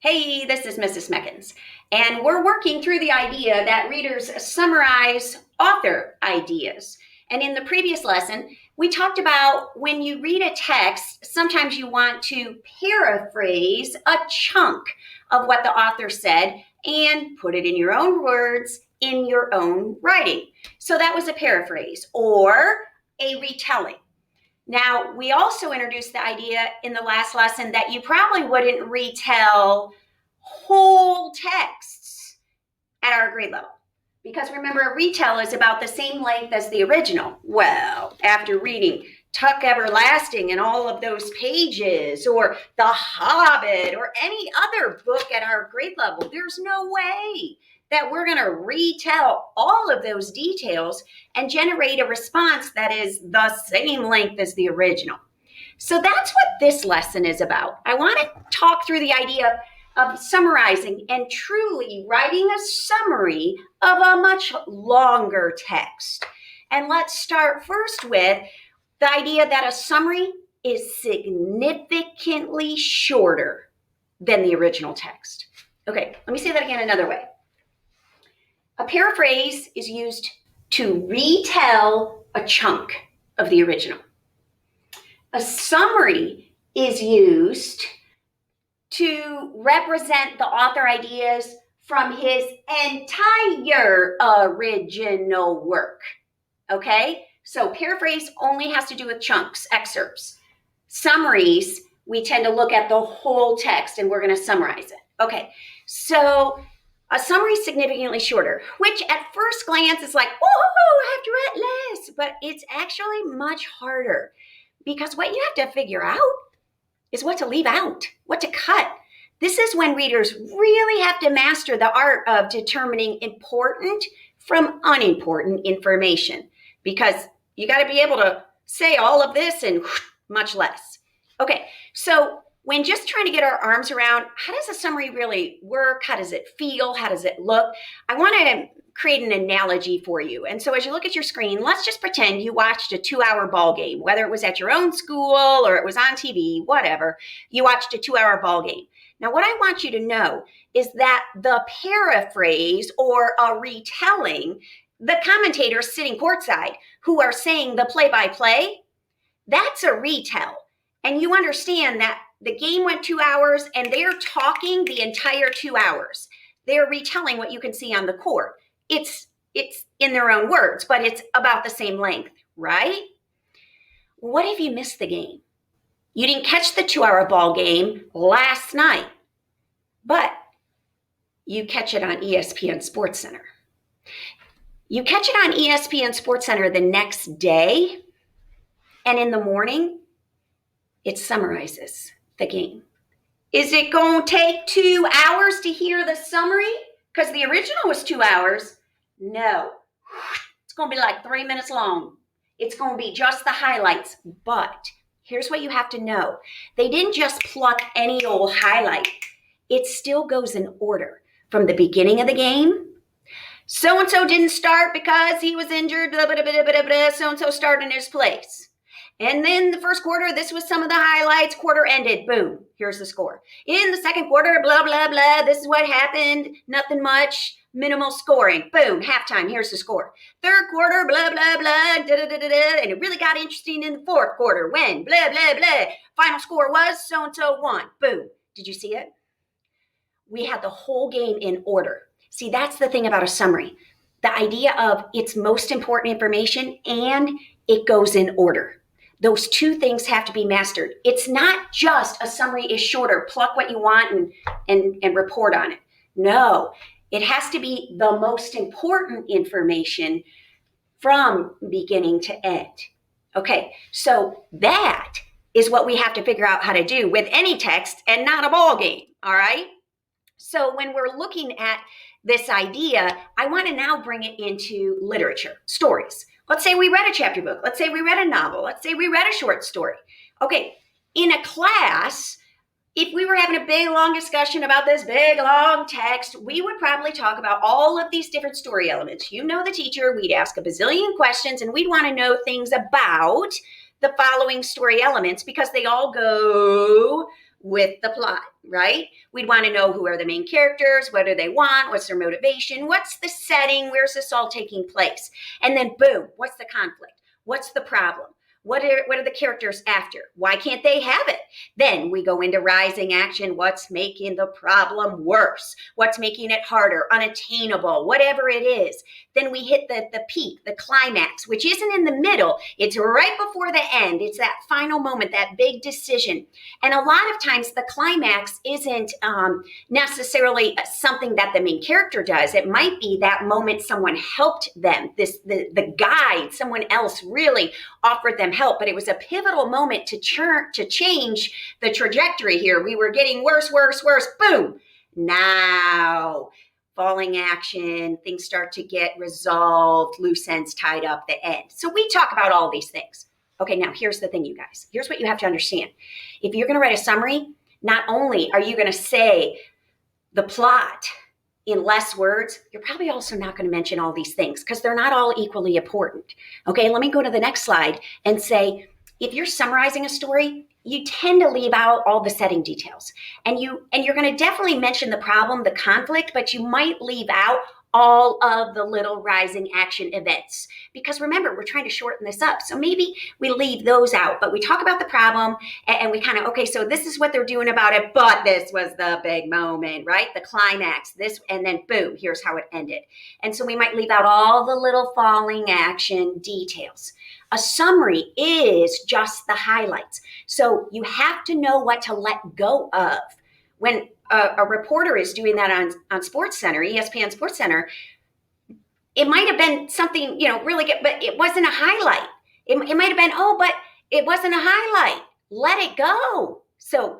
Hey, this is Mrs. Meckens, and we're working through the idea that readers summarize author ideas. And in the previous lesson, we talked about when you read a text, sometimes you want to paraphrase a chunk of what the author said and put it in your own words, in your own writing. So that was a paraphrase or a retelling. Now, we also introduced the idea in the last lesson that you probably wouldn't retell whole texts at our grade level. Because remember, a retell is about the same length as the original. Well, after reading Tuck Everlasting and all of those pages, or The Hobbit, or any other book at our grade level, there's no way that we're going to retell all of those details and generate a response that is the same length as the original. So that's what this lesson is about. I want to talk through the idea of summarizing and truly writing a summary of a much longer text. And let's start first with the idea that a summary is significantly shorter than the original text. Okay, let me say that again another way. A paraphrase is used to retell a chunk of the original. A summary is used to represent the author ideas from his entire original work. Okay? So paraphrase only has to do with chunks, excerpts. Summaries, we tend to look at the whole text and we're going to summarize it. Okay, so a summary is significantly shorter, which at first glance is like, oh, I have to write less, but it's actually much harder because what you have to figure out is what to leave out, what to cut. This is when readers really have to master the art of determining important from unimportant information, because you got to be able to say all of this and much less. Okay, so when just trying to get our arms around, how does a summary really work? How does it feel? How does it look? I want to create an analogy for you. And so as you look at your screen, let's just pretend you watched a 2-hour ball game, whether it was at your own school or it was on TV, whatever. You watched a 2-hour ball game. Now, what I want you to know is that the paraphrase or a retelling, the commentators sitting courtside who are saying the play-by-play, that's a retell. And you understand that the game went 2 hours and they're talking the entire 2 hours. They're retelling what you can see on the court. It's in their own words, but it's about the same length, right? What if you missed the game? You didn't catch the 2-hour ball game last night, but you catch it on ESPN SportsCenter. You catch it on ESPN SportsCenter the next day, and in the morning, it summarizes the game. Is it going to take 2 hours to hear the summary? Because the original was 2 hours. No. It's going to be like 3 minutes long. It's going to be just the highlights. But here's what you have to know. They didn't just pluck any old highlight. It still goes in order from the beginning of the game. So-and-so didn't start because he was injured. Blah, blah, blah, blah, blah. So-and-so started in his place. And then the first quarter, this was some of the highlights. Quarter ended. Boom. Here's the score. In the second quarter, blah, blah, blah. This is what happened. Nothing much. Minimal scoring. Boom. Halftime. Here's the score. Third quarter, blah, blah, blah. Da, da, da, da, da. And it really got interesting in the fourth quarter when blah, blah, blah. Final score was so-and-so won. Boom. Did you see it? We had the whole game in order. See, that's the thing about a summary. The idea of its most important information and it goes in order. Those two things have to be mastered. It's not just a summary is shorter, pluck what you want and report on it. No, it has to be the most important information from beginning to end. Okay, so that is what we have to figure out how to do with any text and not a ball game, all right? So when we're looking at this idea, I want to now bring it into literature, stories. Let's say we read a chapter book. Let's say we read a novel. Let's say we read a short story. Okay, in a class, if we were having a big, long discussion about this big, long text, we would probably talk about all of these different story elements. You know the teacher, we'd ask a bazillion questions, and we'd want to know things about the following story elements because they all go with the plot, right? We'd want to know who are the main characters, what do they want, what's their motivation, what's the setting, where's this all taking place? And then boom, what's the conflict? What's the problem? What are the characters after? Why can't they have it? Then we go into rising action. What's making the problem worse? What's making it harder, unattainable, whatever it is? Then we hit the peak, the climax, which isn't in the middle. It's right before the end. It's that final moment, that big decision. And a lot of times the climax isn't necessarily something that the main character does. It might be that moment someone helped them. The guide, someone else really offered them help, but it was a pivotal moment to change the trajectory here. We were getting worse, boom. Now, falling action, things start to get resolved, loose ends tied up, the end. So we talk about all these things. Okay, now here's the thing, you guys. Here's what you have to understand. If you're going to write a summary, not only are you going to say the plot in less words, you're probably also not going to mention all these things because they're not all equally important. Okay, let me go to the next slide and say, if you're summarizing a story, you tend to leave out all the setting details. And you're going to definitely mention the problem, the conflict, but you might leave out all of the little rising action events. Because remember, we're trying to shorten this up. So maybe we leave those out, but we talk about the problem and we kind of, okay, so this is what they're doing about it, but this was the big moment, right? The climax, this, and then boom, here's how it ended. And so we might leave out all the little falling action details. A summary is just the highlights. So you have to know what to let go of. When a reporter is doing that on SportsCenter, ESPN SportsCenter, it might have been something, really good, but it wasn't a highlight. It might have been, but it wasn't a highlight. Let it go. So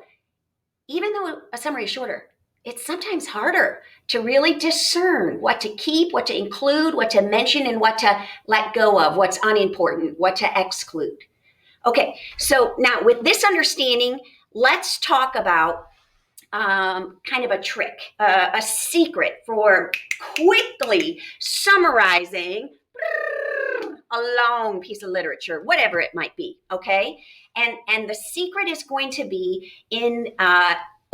even though a summary is shorter, it's sometimes harder to really discern what to keep, what to include, what to mention, and what to let go of, what's unimportant, what to exclude. Okay, so now with this understanding, let's talk about kind of a trick, a secret for quickly summarizing a long piece of literature, whatever it might be, okay? And the secret is going to be in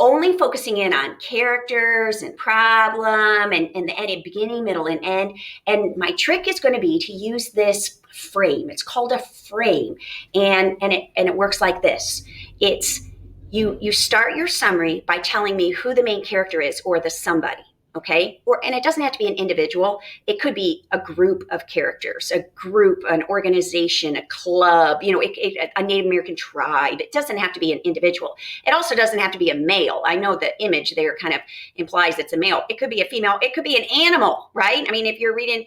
only focusing in on characters and problem and the beginning, middle, and end. And my trick is going to be to use this frame. It's called a frame, and it works like this. It's you start your summary by telling me who the main character is or the somebody. Okay, and it doesn't have to be an individual. It could be a group of characters, a group, an organization, a club, a Native American tribe. It doesn't have to be an individual. It also doesn't have to be a male. I know the image there kind of implies it's a male. It could be a female. It could be an animal, right? I mean, if you're reading,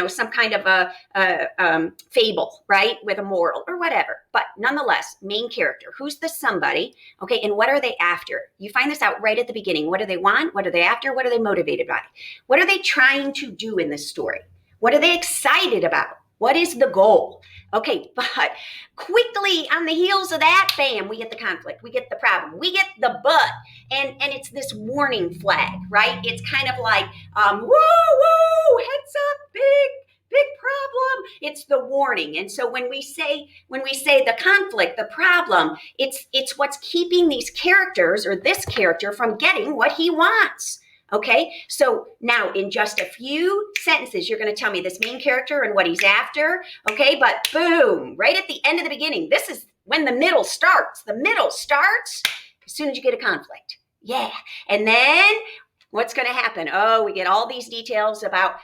some kind of a fable, right, with a moral or whatever. But nonetheless, main character. Who's the somebody? Okay, and what are they after? You find this out right at the beginning. What do they want? What are they after? What are they motivated by? What are they trying to do in this story? What are they excited about? What is the goal? Okay, but quickly on the heels of that, bam, we get the conflict, we get the problem, we get the but, and it's this warning flag, right? It's kind of like, woo, heads up, big problem. It's the warning. And so when we say the conflict, the problem, it's what's keeping these characters or this character from getting what he wants. Okay, so now in just a few sentences, you're going to tell me this main character and what he's after. Okay, but boom, right at the end of the beginning, this is when the middle starts. The middle starts as soon as you get a conflict. Yeah, and then what's going to happen? Oh, we get all these details about,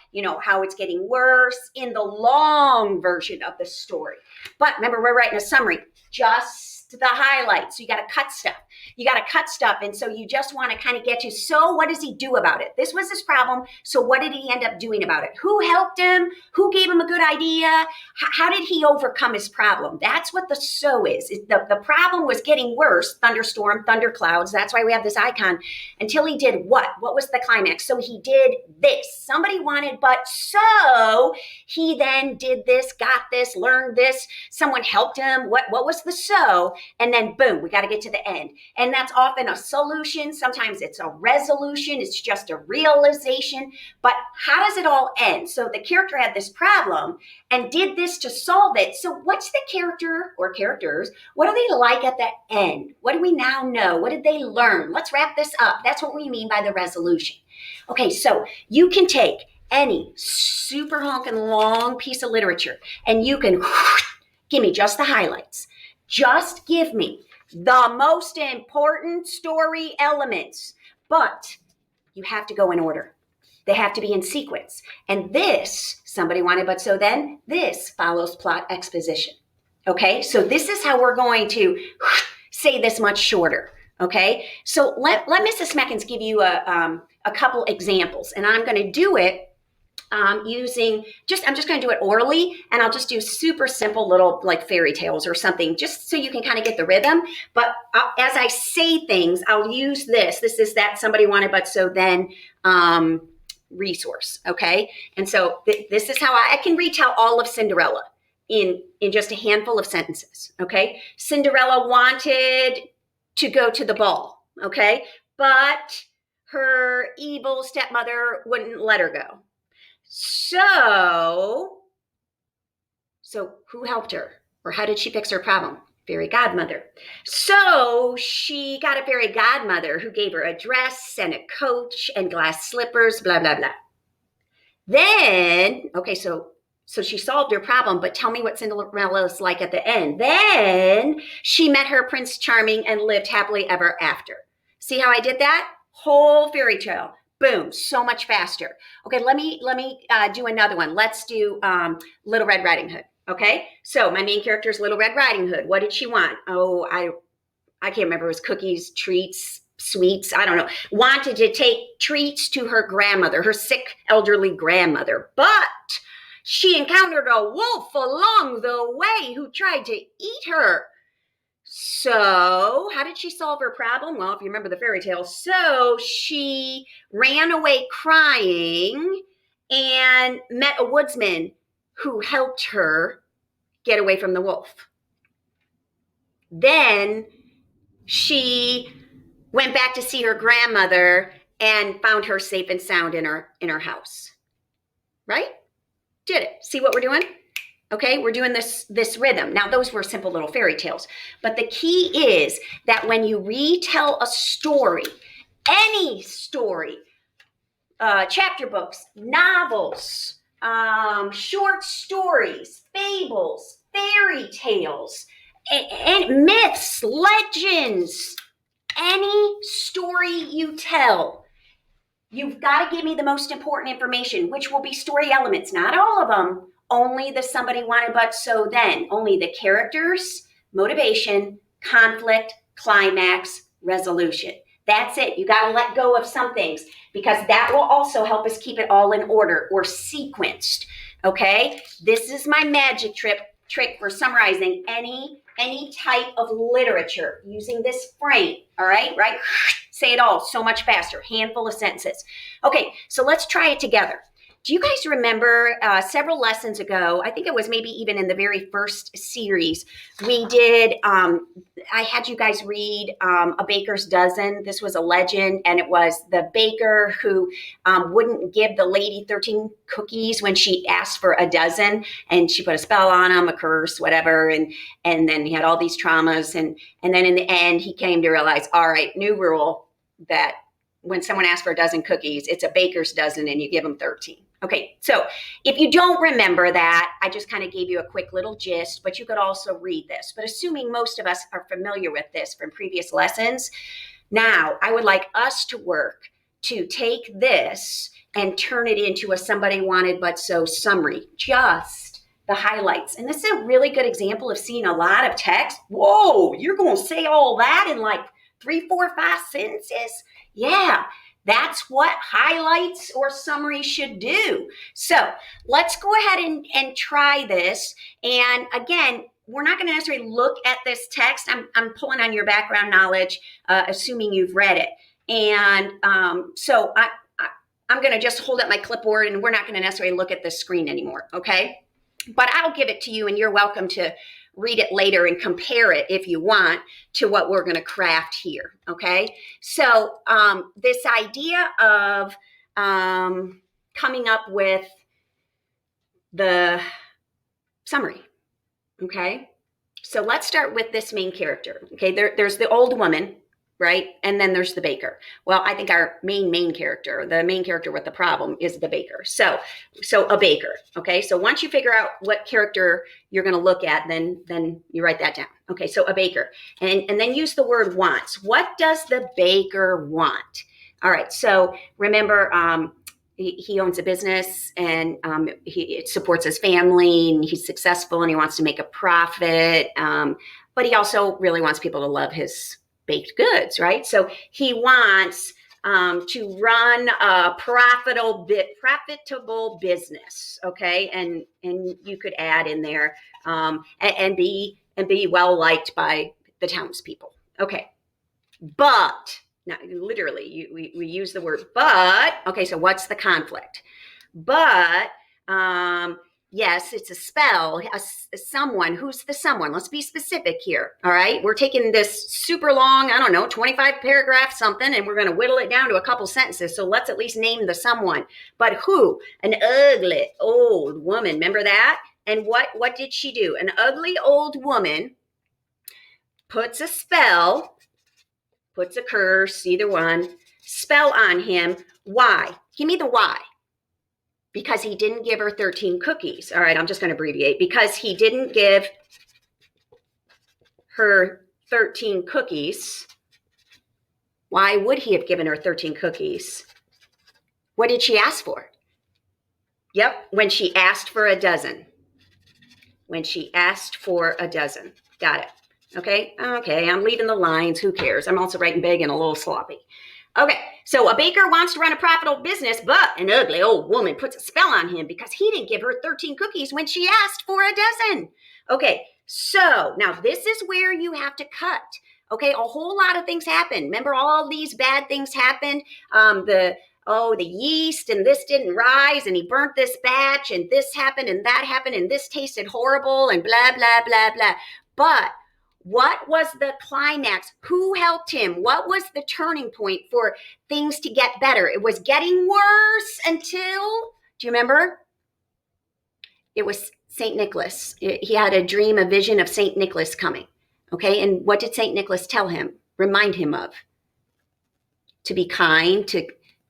how it's getting worse in the long version of the story. But remember, we're writing a summary, just the highlights. So you got to cut stuff. And so you just want to kind of get to, so what does he do about it? This was his problem. So what did he end up doing about it? Who helped him? Who gave him a good idea? How did he overcome his problem? That's what the so is. The problem was getting worse. Thunderstorm, thunderclouds. That's why we have this icon. Until he did what? What was the climax? So he did this. Somebody wanted, but so he then did this, got this, learned this. Someone helped him. What was the so? and then boom, we got to get to the end. And that's often a solution. Sometimes it's a resolution. It's just a realization. But how does it all end? So the character had this problem and did this to solve it. So what's the character or characters? What are they like at the end? What do we now know? What did they learn? Let's wrap this up. That's what we mean by the resolution. Okay, so you can take any super honking long piece of literature and you can give me just the highlights. Just give me the most important story elements, but you have to go in order. They have to be in sequence. And this, somebody wanted but so then, this follows plot exposition. Okay, so this is how we're going to say this much shorter. Okay, so let Mrs. Smeckens give you a couple examples, and I'm going to do it I'm just going to do it orally, and I'll just do super simple little like fairy tales or something, just so you can kind of get the rhythm. But as I say things, I'll use this. This is that somebody wanted, but so then resource. Okay. And so this is how I can retell all of Cinderella in just a handful of sentences. Okay. Cinderella wanted to go to the ball. Okay. But her evil stepmother wouldn't let her go. So who helped her? Or how did she fix her problem? Fairy godmother. So she got a fairy godmother who gave her a dress and a coach and glass slippers, blah, blah, blah. Then, okay, so she solved her problem, but tell me what Cinderella's like at the end. Then she met her Prince Charming and lived happily ever after. See how I did that? Whole fairy tale. Boom, so much faster. Okay, let me do another one. Let's do Little Red Riding Hood. Okay, so my main character is Little Red Riding Hood. What did she want? Oh, I can't remember. It was cookies, treats, sweets. I don't know. Wanted to take treats to her grandmother, her sick elderly grandmother. But she encountered a wolf along the way who tried to eat her. So how did she solve her problem? Well, if you remember the fairy tale, so she ran away crying and met a woodsman who helped her get away from the wolf. Then she went back to see her grandmother and found her safe and sound in her house. Right? Did it. See what we're doing? Okay, we're doing this rhythm. Now, those were simple little fairy tales. But the key is that when you retell a story, any story, chapter books, novels, short stories, fables, fairy tales, and myths, legends, any story you tell, you've got to give me the most important information, which will be story elements, not all of them. Only the somebody wanted but so then. Only the characters, motivation, conflict, climax, resolution. That's it. You got to let go of some things because that will also help us keep it all in order or sequenced. Okay? This is my magic trick for summarizing any type of literature using this frame. All right? Right? Say it all so much faster. Handful of sentences. Okay, so let's try it together. Do you guys remember several lessons ago, I think it was maybe even in the very first series, we did, I had you guys read A Baker's Dozen. This was a legend, and it was the baker who wouldn't give the lady 13 cookies when she asked for a dozen, and she put a spell on him, a curse, whatever, and then he had all these traumas, and then in the end, he came to realize, all right, new rule, that when someone asks for a dozen cookies, it's a baker's dozen, and you give them 13. Okay, so if you don't remember that, I just kind of gave you a quick little gist, but you could also read this. But assuming most of us are familiar with this from previous lessons, now I would like us to work to take this and turn it into a somebody wanted but so summary, just the highlights. And this is a really good example of seeing a lot of text. Whoa, you're going to say all that in like 3, 4, 5 sentences? Yeah. That's what highlights or summaries should do. So let's go ahead and try this. And again, we're not going to necessarily look at this text. I'm pulling on your background knowledge, assuming you've read it. And so I'm going to just hold up my clipboard, and we're not going to necessarily look at the screen anymore, okay? But I'll give it to you, and you're welcome to read it later and compare it if you want to what we're going to craft here. Okay. So this idea of coming up with the summary. Okay. So let's start with this main character. Okay. There's the old woman, right? And then there's the baker. Well, I think our main character, the main character with the problem, is the baker. So a baker. Okay. So once you figure out what character you're going to look at, then you write that down. Okay. So a baker, and then use the word wants. What does the baker want? All right. So remember, he owns a business, and it supports his family, and he's successful, and he wants to make a profit. But he also really wants people to love his baked goods, right? So he wants to run a profitable business, okay? And you could add in there and be well liked by the townspeople, okay? But now, literally, we use the word but. Okay, so what's the conflict? But yes, it's a spell. Someone. Who's the someone? Let's be specific here. All right, we're taking this super long, I don't know, 25 paragraph something, and we're going to whittle it down to a couple sentences. So let's at least name the someone. But who? An ugly old woman. Remember that? And what did she do? An ugly old woman puts a spell, puts a curse, either one, spell on him. Why? Give me the why. Because he didn't give her 13 cookies. All right, I'm just going to abbreviate. Because he didn't give her 13 cookies. Why would he have given her 13 cookies? What did she ask for? Yep, when she asked for a dozen. When she asked for a dozen. Got it. Okay, I'm leaving the lines. Who cares? I'm also writing big and a little sloppy. Okay, so a baker wants to run a profitable business, but an ugly old woman puts a spell on him because he didn't give her 13 cookies when she asked for a dozen. Okay, so now this is where you have to cut. Okay, a whole lot of things happen. Remember, all these bad things happened. The yeast, and this didn't rise, and he burnt this batch, and this happened, and that happened, and this tasted horrible, and blah, blah, blah, blah. But what was the climax? Who helped him? What was the turning point for things to get better? It was getting worse until, do you remember? It was St. Nicholas. He had a dream, a vision of St. Nicholas coming. Okay, and what did St. Nicholas tell him? Remind him of? To be kind, to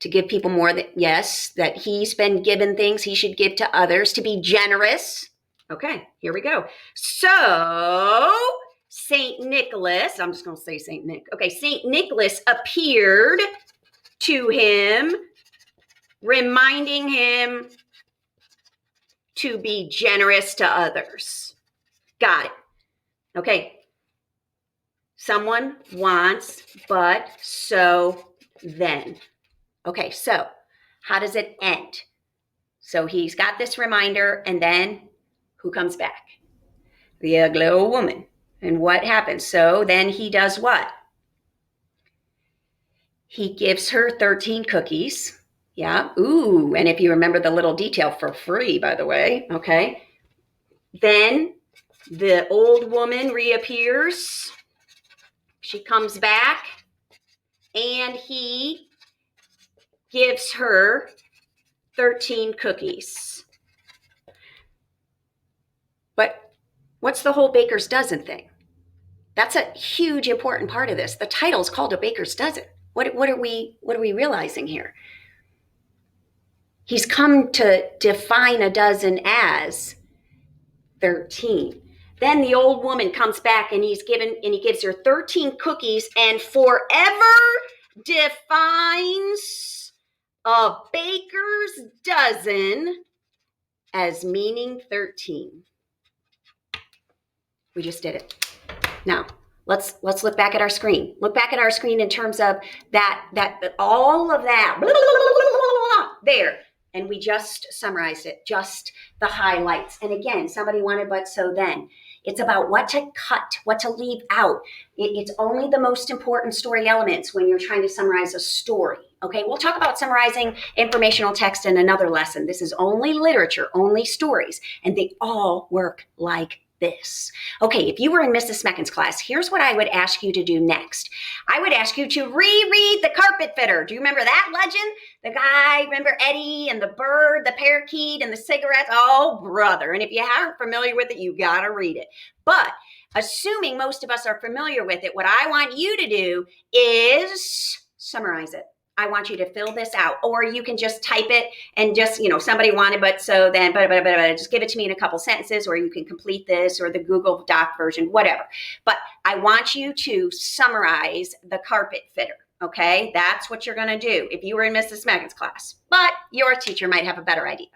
give people more, that he's been given things he should give to others, to be generous. Okay, here we go. So St. Nicholas, I'm just going to say St. Nick. Okay, St. Nicholas appeared to him, reminding him to be generous to others. Got it. Okay. Someone wants, but so then. Okay, so how does it end? So he's got this reminder, and then who comes back? The ugly old woman. And what happens? So then he does what? He gives her 13 cookies. Yeah. Ooh, and if you remember the little detail, for free, by the way. Okay. Then the old woman reappears. She comes back, and he gives her 13 cookies. But what's the whole baker's dozen thing? That's a huge, important part of this. The title is called A Baker's Dozen. What are we realizing here? He's come to define a dozen as 13. Then the old woman comes back, and he gives her 13 cookies, and forever defines a baker's dozen as meaning 13. We just did it. Now, let's look back at our screen. Look back at our screen in terms of that all of that blah, blah, blah, blah, there. And we just summarized it, just the highlights. And again, somebody wanted but so then. It's about what to cut, what to leave out. It's only the most important story elements when you're trying to summarize a story. Okay, we'll talk about summarizing informational text in another lesson. This is only literature, only stories, and they all work like this. Okay, if you were in Mrs. Smecken's class, here's what I would ask you to do next. I would ask you to reread The Carpet Fitter. Do you remember that legend? The guy, remember Eddie and the bird, the parakeet and the cigarettes? Oh, brother. And if you aren't familiar with it, you got to read it. But assuming most of us are familiar with it, what I want you to do is summarize it. I want you to fill this out, or you can just type it and just, somebody wanted, but so then, but just give it to me in a couple sentences, or you can complete this or the Google Doc version, whatever. But I want you to summarize The Carpet Fitter. Okay, that's what you're going to do if you were in Mrs. Smecken's class, but your teacher might have a better idea.